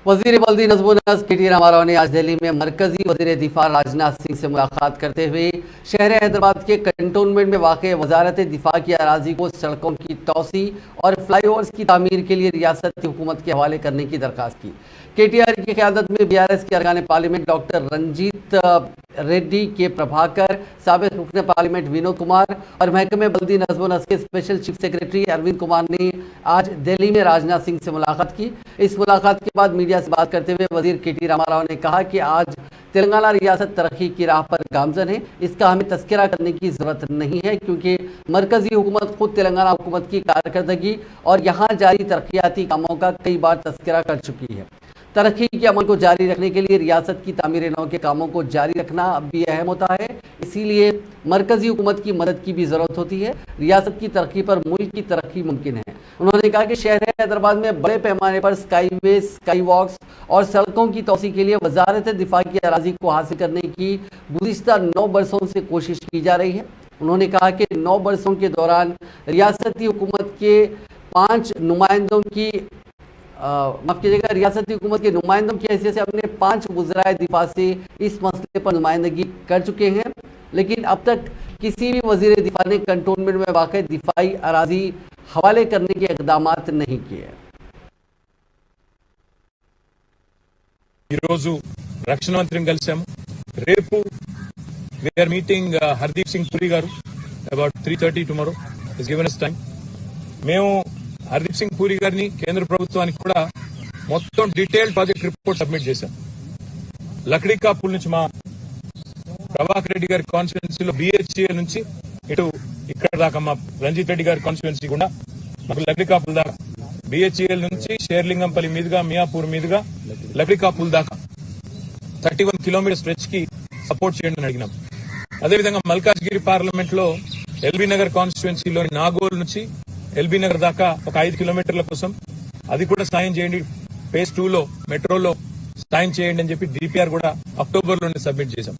वजीर बल्दी नज़्म नस्र KT रामाराव ने आज दिल्ली में मरकजी वजीर दिफा राजनाथ सिंह से मुलाकात करते हुए शहर हैदराबाद के कंटोनमेंट में वाक़ वजारत दिफा की अराजी को सड़कों की तोसी और फ्लाईओवर्स की तामीर के लिए रियासत की हुकूमत के हवाले करने की दरख्वास्त की। KTR की क़यादत में BRS के अरकान पार्लियामेंट डॉक्टर रंजीत रेड्डी के प्रभाकर, साबिक़ रुकन पार्लियामेंट विनोद कुमार और महकमे बल्दी नज़्म नस्र के special chief secretary Arvind Kumar ने आज दिल्ली में राजनाथ सिंह से मुलाकात की। इस मुलाकात के बाद मीडिया से बात करते हुए वजीर KT रामाराव ने कहा कि आज तेलंगाना रियासत तरक्की की राह पर गामजन है। इसका हमें तस्करा करने की जरूरत नहीं है, क्योंकि मरकजी हुकूमत खुद तेलंगाना हुकूमत की कारकर्दगी और यहाँ जारी तरक्याती कामों का कई बार तस्करा कर चुकी है। तरक्की के अमल को जारी रखने के लिए रियासत की तामीर नौ के कामों को जारी रखना अब भी अहम होता है, इसीलिए मरकजी हुकूमत की मदद की भी ज़रूरत होती है। रियासत की तरक्की पर मुल्क की तरक्की मुमकिन है। उन्होंने कहा कि शहर हैदराबाद में बड़े पैमाने पर स्काईवे, स्काई वॉक्स और सड़कों की तोसी के लिए वजारत दिफा की अराजी को हासिल करने की गुज़िश्ता 9 बरसों से कोशिश की जा रही है। उन्होंने कहा कि 9 बरसों के दौरान रियासती हुकूमत के 5 नुमाइंदों की माफ कीजिएगा, रियासती हुकूमत के नुमाइंदों की हैसियत से अपने 5 वज़राए दिफा से इस मसले पर नुमाइंदगी कर चुके हैं, लेकिन अब तक किसी भी वजीर दिफा ने कंटोनमेंट में वाक़ दिफाई अराजी हवाले करने के इक़दाम नहीं किए। रक्षण मंत्री కలిసాము రేపు we are meeting Hardeep Singh Puri garu about 3:30 tomorrow is given us time. మేము హర్దీప్ సింగ్ పూరి గారిని కేంద్ర ప్రభుత్వానికి కూడా మొత్తం డీటెయిల్డ్ ప్రాజెక్ట్ రిపోర్ట్ సబ్మిట్ చేశాం. లక్డీకాపుల్ నుంచి మా ప్రభాకర్ రెడ్డి గారి కాన్స్టిట్యున్సీలో BHEL నుంచి ఇటు ఇక్కడ దాకా మా రంజిత్ రెడ్డి గారి కాన్స్టిట్యున్సీ కూడా మాకు లక్డీకాపుల్ దాకా BHEL నుంచి షేర్లింగంపల్లి మీదుగా మియాపూర్ మీదుగా లక్డీకాపుల్ దాకా 31 కిలోమీటర్ స్ట్రెచ్ కి సపోర్ట్ చేయండి అని అడిగినాం. అదేవిధంగా మల్కాజ్గిరి పార్లమెంట్ లో ఎల్బీ నగర్ కాన్స్టిట్యున్సీలో నాగోల్ నుంచి ఎల్బీ నగర్ దాకా ఒక 5 కిలోమీటర్ల కోసం అది కూడా సాయం చేయండి, ఫేజ్ 2 లో మెట్రోలో సాయం చేయండి అని చెప్పి DPR కూడా అక్టోబర్ లోనే సబ్మిట్ చేశాం.